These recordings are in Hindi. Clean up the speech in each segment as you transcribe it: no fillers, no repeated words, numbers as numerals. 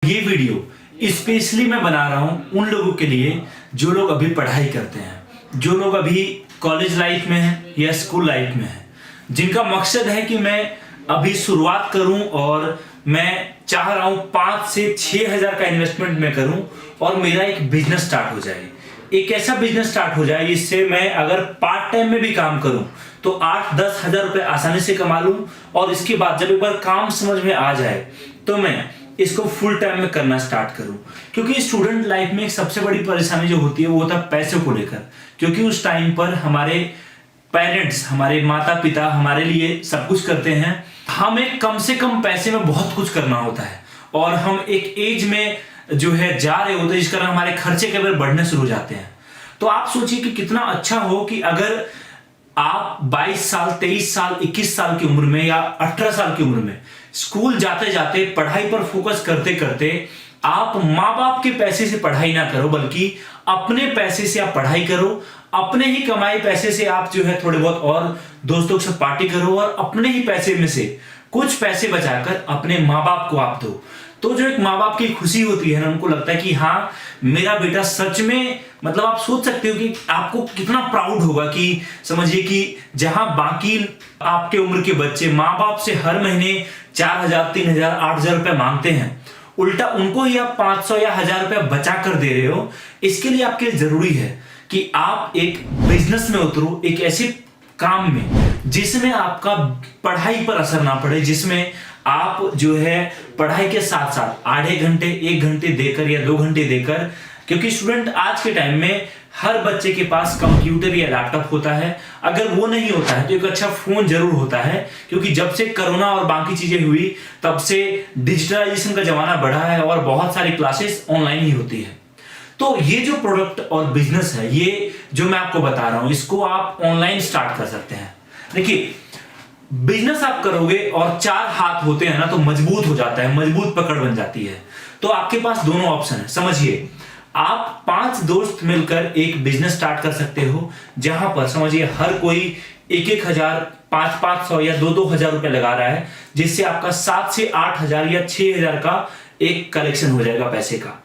ये वीडियो स्पेशली मैं बना रहा हूं उन लोगों के लिए जो लोग अभी पढ़ाई करते हैं, जो लोग अभी कॉलेज लाइफ में हैं या स्कूल लाइफ में हैं, जिनका मकसद है कि मैं अभी शुरुआत करूं और मैं चाह रहा हूं 5 से 6 हजार का इन्वेस्टमेंट मैं करूं और मेरा एक बिजनेस स्टार्ट हो जाए। एक ऐसा बिजनेस स्टार्ट हो जाए जिससे मैं अगर पार्ट टाइम में भी काम करूं तो 8-10 हजार रुपए आसानी से कमा लूं और इसके बाद जब एक बार काम समझ में आ जाए तो मैं इसको फुल टाइम में करना स्टार्ट करूं। क्योंकि स्टूडेंट लाइफ में एक सबसे बड़ी परेशानी जो होती है वो होता है पैसे को लेकर, क्योंकि उस टाइम पर हमारे पेरेंट्स, हमारे माता पिता हमारे लिए सब कुछ करते हैं, हमें कम से कम पैसे में बहुत कुछ करना होता है और हम एक एज में जो है जा रहे होते हैं जिस कारण हमारे खर्चे केवल बढ़ने शुरू हो जाते हैं। तो आप सोचिए कि कितना अच्छा हो कि अगर आप 22 साल, 23 साल, 21 साल की उम्र में या 18 साल की उम्र में स्कूल जाते जाते पढ़ाई पर फोकस करते करते आप माँ बाप के पैसे से पढ़ाई ना करो, बल्कि अपने पैसे से आप पढ़ाई करो, अपने ही कमाए पैसे से आप जो है थोड़े बहुत और दोस्तों के साथ पार्टी करो और अपने ही पैसे में से कुछ पैसे बचाकर अपने माँ बाप को आप दो। तो जो एक माँ बाप की खुशी होती है ना, उनको लगता है कि हाँ मेरा बेटा सच में, मतलब आप सोच सकते हो कि आपको कितना प्राउड होगा कि समझिए कि जहां बाकी आपके उम्र के बच्चे माँ बाप से हर महीने 4,000, 3,000, 8,000 रुपए मांगते हैं, उल्टा उनको ही आप 500 या 1,000 रुपए बचा कर दे रहे हो। इसके लिए आपके जरूरी है कि आप एक बिजनेस में उतरो, एक ऐसे काम में जिसमें आपका पढ़ाई पर असर ना पड़े, जिसमें आप जो है पढ़ाई के साथ साथ आधे घंटे, 1 घंटे देकर या 2 घंटे देकर, क्योंकि स्टूडेंट आज के टाइम में हर बच्चे के पास कंप्यूटर या लैपटॉप होता है, अगर वो नहीं होता है तो एक अच्छा फोन जरूर होता है, क्योंकि जब से कोरोना और बाकी चीजें हुई तब से डिजिटलाइजेशन का जमाना बढ़ा है और बहुत सारी क्लासेस ऑनलाइन ही होती है। तो ये जो प्रोडक्ट और बिजनेस है, ये जो मैं आपको बता रहा हूं, इसको आप ऑनलाइन स्टार्ट कर सकते हैं। देखिए, बिजनेस आप करोगे और 4 हाथ होते हैं ना तो मजबूत हो जाता है, मजबूत पकड़ बन जाती है। तो आपके पास दोनों ऑप्शन है। समझिए, आप 5 दोस्त मिलकर एक बिजनेस स्टार्ट कर सकते हो, जहां पर समझिए हर कोई 1-1 हजार, 500 या 2-2 हजार रुपए लगा रहा है, जिससे आपका 7 से 8 हजार या 6 हजार का एक कलेक्शन हो जाएगा पैसे का।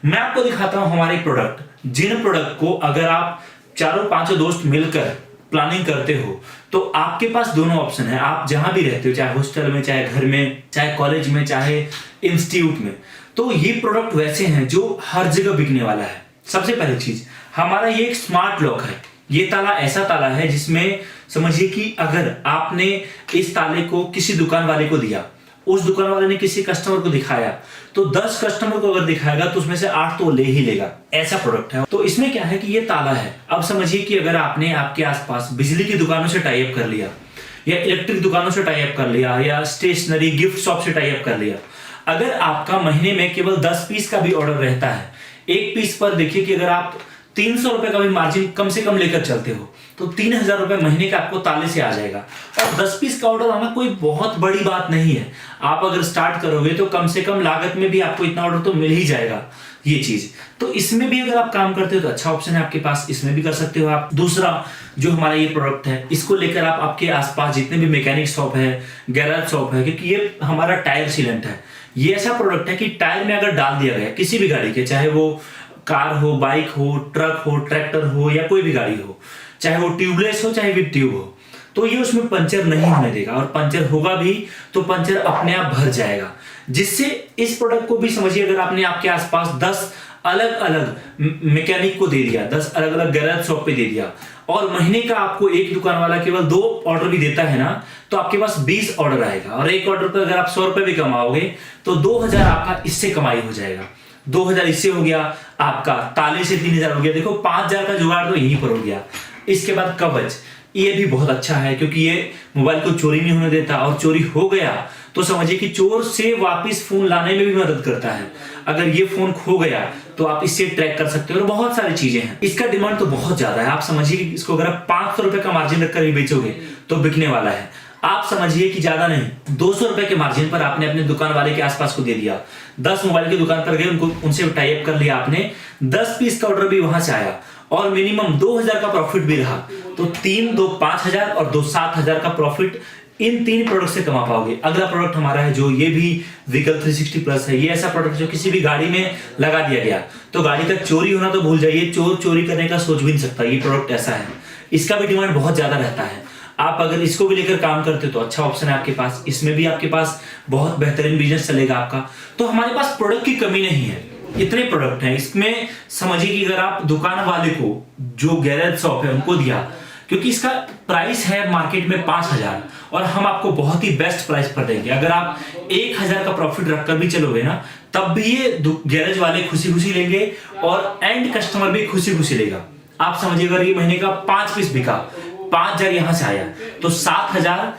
मैं आपको दिखाता हूं हमारे प्रोडक्ट, जिन प्रोडक्ट को अगर आप 4-5 दोस्त मिलकर प्लानिंग करते हो तो आपके पास दोनों ऑप्शन है। आप जहां भी रहते हो, चाहे हॉस्टल में, चाहे घर में, चाहे कॉलेज में, चाहे इंस्टीट्यूट में, तो ये प्रोडक्ट वैसे हैं जो हर जगह बिकने वाला है। सबसे पहली चीज, हमारा ये एक स्मार्ट लॉक है। ये ताला ऐसा ताला है जिसमें समझिए कि अगर आपने इस ताले को किसी दुकान वाले को दिया, उस दुकान वाले ने किसी कस्टमर को दिखाया, तो 10 कस्टमर को अगर दिखाएगा तो उसमें से 8 तो ले ही लेगा। ऐसा प्रोडक्ट है। तो इसमें क्या है कि ये ताला है। अब समझिए कि अगर आपने आपके आसपास बिजली की दुकानों से टाई अप कर लिया या इलेक्ट्रिक दुकानों से टाई अप कर लिया या स्टेशनरी गिफ्ट शॉप से टाई अप कर लिया, अगर आपका महीने में केवल 10 पीस का भी ऑर्डर रहता है, एक पीस पर देखिए कि अगर आप 300 रुपए का भी मार्जिन कम से कम लेकर चलते हो तो 3,000 रुपए महीने का आपको ताले से आ जाएगा। और 10 पीस का ऑर्डर आना कोई बहुत बड़ी बात नहीं है। आप अगर स्टार्ट करोगे तो कम से कम लागत में भी आपको इतना ऑर्डर तो मिल ही जाएगा ये चीज। तो इसमें भी अगर आप काम करते हो तो अच्छा ऑप्शन है आपके पास, इसमें भी कर सकते हो आप। दूसरा जो हमारा ये प्रोडक्ट है, इसको लेकर आप आपके आसपास जितने भी मैकेनिक शॉप है, गैराज शॉप है, क्योंकि ये हमारा टायर सीलेंट है। ये ऐसा प्रोडक्ट है कि टायर में अगर डाल दिया गया किसी भी गाड़ी के, चाहे वो कार हो, बाइक हो, ट्रक हो, ट्रैक्टर हो या कोई भी गाड़ी हो, चाहे वो ट्यूबलेस हो चाहे विद ट्यूब हो, तो ये उसमें पंचर नहीं होने देगा और पंचर होगा भी तो पंचर अपने आप भर जाएगा। जिससे इस प्रोडक्ट को भी समझिए, अगर आपने आपके आसपास 10 अलग अलग मैकेनिक को दे दिया, 10 अलग अलग गैराज शॉप पे दे दिया और महीने का आपको एक दुकान वाला केवल 2 ऑर्डर भी देता है ना, तो आपके पास 20 ऑर्डर आएगा और एक ऑर्डर पर अगर आप 100 रुपए भी कमाओगे तो 2,000 आपका इससे कमाई हो जाएगा। 2,000 इससे हो गया, आपका ताले से 3,000 हो गया। देखो 5,000 का जुगाड़ तो यहीं पर हो गया। इसके बाद कवच, ये भी बहुत अच्छा है क्योंकि ये मोबाइल को चोरी नहीं होने देता और चोरी हो गया तो समझिए कि चोर से वापस फोन लाने में भी मदद करता है। अगर ये फोन खो गया तो आप इससे ट्रैक कर सकते हो और बहुत सारी चीजें हैं। इसका डिमांड तो बहुत ज्यादा है। आप समझिए कि इसको अगर आप 500 रुपए का मार्जिन रखकर भी बेचोगे तो बिकने वाला है। आप समझिए कि ज्यादा नहीं, 200 रुपए के मार्जिन पर आपने अपने दुकान वाले के आसपास को दे दिया, 10 मोबाइल की दुकान पर गए, उनसे टाई अप कर लिया आपने, 10 पीस का ऑर्डर भी वहां से आया और मिनिमम 2,000 का प्रॉफिट भी रहा, तो 3 2 5,000 और 2 7,000 का प्रॉफिट इन 3 प्रोडक्ट से कमा पाओगे। अगला प्रोडक्ट हमारा है जो ये भी व्हीकल 360 प्लस है। ये ऐसा प्रोडक्ट जो किसी भी गाड़ी में लगा दिया गया तो गाड़ी का चोरी होना तो भूल जाइए, चोर चोरी करने का सोच भी नहीं सकता। ये प्रोडक्ट ऐसा है, इसका भी डिमांड बहुत ज्यादा रहता है। आप अगर इसको भी लेकर काम करते हो तो अच्छा ऑप्शन है आपके पास, इसमें भी आपके पास बहुत बेहतरीन बिजनेस चलेगा आपका। तो हमारे पास प्रोडक्ट की कमी नहीं है, इतने प्रोडक्ट हैं। इसमें समझिए कि अगर आप दुकान वाले को जो गैरेज शॉप है उनको दिया, क्योंकि इसका प्राइस है मार्केट में 5,000 और हम आपको बहुत ही बेस्ट प्राइस पर देंगे। अगर आप 1,000 का प्रॉफिट रखकर भी चलोगे ना, तब भी ये गैरेज वाले खुशी खुशी लेंगे और एंड कस्टमर भी खुशी खुशी लेगा। आप समझिए अगर ये महीने का 5 पीस बिका, 5,000 यहां से आया तो 7,000,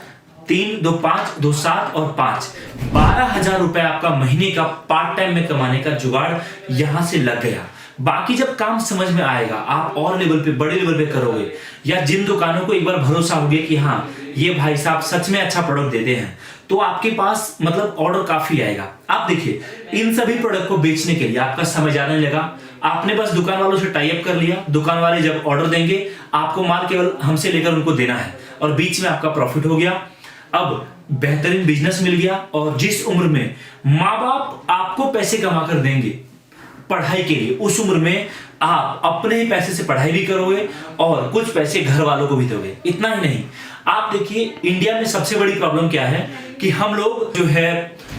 3 2 5 2 7 और 5 12,000 रुपए आपका महीने का पार्ट टाइम में कमाने का जुगाड़ यहां से लग गया। बाकी जब काम समझ में आएगा, आप और लेवल पे, बड़े लेवल पे करोगे, या जिन दुकानों को एक बार भरोसा हो गया कि हाँ ये भाई साहब सच में अच्छा प्रोडक्ट देते हैं, तो आपके पास मतलब ऑर्डर काफी आएगा। आप देखिए इन सभी प्रोडक्ट को बेचने के लिए आपका समय जाने लगा, आपने बस दुकान वालों से टाई अप कर लिया। दुकान वाले जब ऑर्डर देंगे आपको माल केवल हमसे लेकर उनको देना है और बीच में आपका प्रॉफिट हो गया। अब बेहतरीन बिजनेस मिल गया और जिस उम्र में माँ बाप आपको पैसे कमा कर देंगे पढ़ाई के लिए, उस उम्र में आप अपने ही पैसे से पढ़ाई भी करोगे और कुछ पैसे घर वालों को भी दोगे। इतना ही नहीं, आप देखिए इंडिया में सबसे बड़ी प्रॉब्लम क्या है कि हम लोग जो है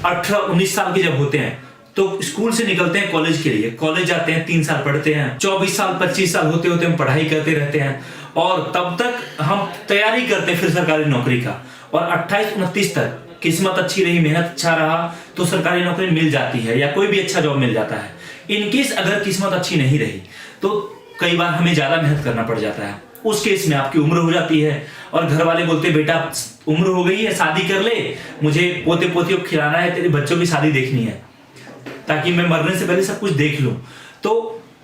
18-19 साल के जब होते हैं तो स्कूल से निकलते हैं कॉलेज के लिए, कॉलेज जाते हैं 3 साल पढ़ते हैं, 24 साल 25 साल होते होते हम पढ़ाई करते रहते हैं और तब तक हम तैयारी करते हैं फिर सरकारी नौकरी का, और 28-29 तक किस्मत अच्छी रही, मेहनत अच्छा रहा तो सरकारी नौकरी मिल जाती है या कोई भी अच्छा जॉब मिल जाता है। इनकेस अगर किस्मत अच्छी नहीं रही तो कई बार हमें ज्यादा मेहनत करना पड़ जाता है। उस केस में आपकी उम्र हो जाती है और घर वाले बोलते हैं बेटा उम्र हो गई है, शादी कर ले, मुझे पोते पोतियों को खिलाना है, तेरे बच्चों की शादी देखनी है ताकि मैं मरने से पहले सब कुछ देख लूं। तो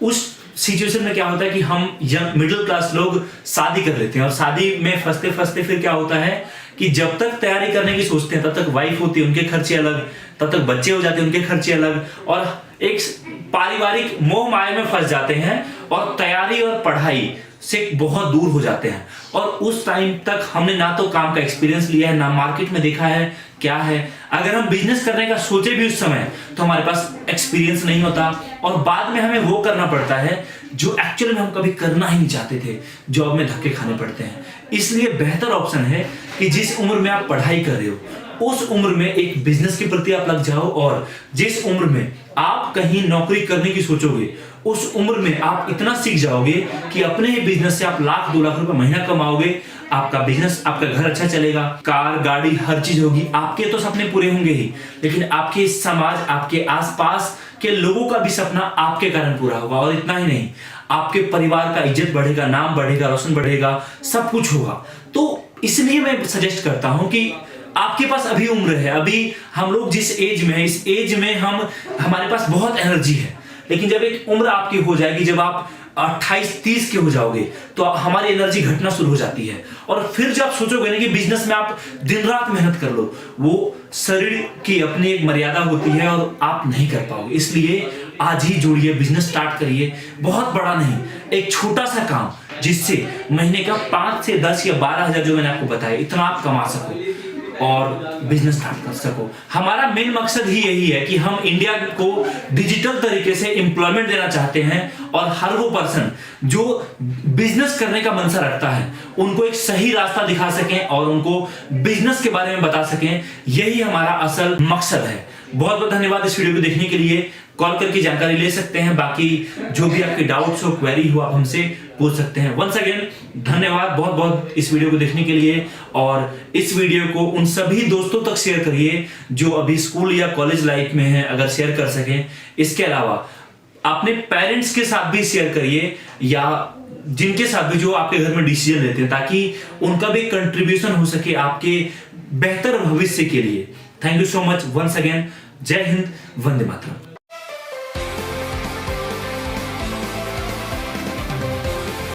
उस सिचुएशन में क्या होता है कि हम यंग मिडिल क्लास लोग शादी कर लेते हैं और शादी में फंसते फंसते फिर क्या होता है कि जब तक तैयारी करने की सोचते हैं तब तक वाइफ होती है, उनके खर्चे अलग, तब तक बच्चे हो जाते हैं, उनके खर्चे अलग, और एक पारिवारिक मोह माया में फंस जाते हैं और तैयारी और पढ़ाई से बहुत दूर हो जाते हैं। और उस टाइम तक हमने ना तो काम का एक्सपीरियंस लिया है, ना मार्केट में देखा है क्या है। अगर हम बिजनेस करने का सोचे भी उस समय तो हमारे पास एक्सपीरियंस नहीं होता और बाद में हमें वो करना पड़ता है जो एक्चुअली में हम कभी करना ही नहीं चाहते थे, जॉब में धक्के खाने पड़ते हैं। इसलिए बेहतर ऑप्शन है कि जिस उम्र में आप पढ़ाई कर रहे हो उस उम्र में एक बिजनेस के प्रति आप लग जाओ, और जिस उम्र में आप कहीं नौकरी करने की सोचोगे उस उम्र में आप इतना सीख जाओगे कि अपने ही बिजनेस से आप 1-2 लाख रुपए महीना कमाओगे, आपका बिजनेस, आपका घर अच्छा चलेगा, कार गाड़ी हर चीज होगी। आपके तो सपने पूरे होंगे ही, लेकिन आपके समाज, आपके आसपास के लोगों का भी सपना आपके कारण पूरा होगा। और इतना ही नहीं, आपके परिवार का इज्जत बढ़ेगा, नाम बढ़ेगा, रोशन बढ़ेगा, सब कुछ होगा। तो इसलिए मैं सजेस्ट करता हूं कि आपके पास अभी उम्र है, अभी हम लोग जिस एज में है इस एज में हमारे पास बहुत एनर्जी है, लेकिन जब एक उम्र आपकी हो जाएगी, जब आप 28-30 के हो जाओगे तो हमारी एनर्जी घटना शुरू हो जाती है। और फिर जब आप सोचोगे ना कि बिजनेस में आप दिन रात मेहनत कर लो, वो शरीर की अपनी एक मर्यादा होती है और आप नहीं कर पाओगे। इसलिए आज ही जुड़िए, बिजनेस स्टार्ट करिए। बहुत बड़ा नहीं, एक छोटा सा काम जिससे महीने का 5 से 10 या 12,000 जो मैंने आपको बताया इतना आप कमा सको और बिजनेस स्टार्ट कर सको। हमारा मेन मकसद ही यही है कि हम इंडिया को डिजिटल तरीके से एम्प्लॉयमेंट देना चाहते हैं और हर वो पर्सन जो बिजनेस करने का मनसा रखता है उनको एक सही रास्ता दिखा सकें और उनको बिजनेस के बारे में बता सकें। यही हमारा असल मकसद है। बहुत बहुत धन्यवाद इस वीडियो को देखने के लिए। कॉल करके जानकारी ले सकते हैं, बाकी जो भी आपके डाउट्स हो, क्वेरी हो, आप हमसे पूछ सकते हैं। वंस अगेन धन्यवाद बहुत बहुत इस वीडियो को देखने के लिए, और इस वीडियो को उन सभी दोस्तों तक शेयर करिए जो अभी स्कूल या कॉलेज लाइफ में हैं, अगर शेयर कर सकें। इसके अलावा अपने पेरेंट्स के साथ भी शेयर करिए या जिनके साथ भी जो आपके घर में डिसीजन लेते हैं, ताकि उनका भी कंट्रीब्यूशन हो सके आपके बेहतर भविष्य के लिए। Thank you so much once again. जय हिंद, वंदे मातरम।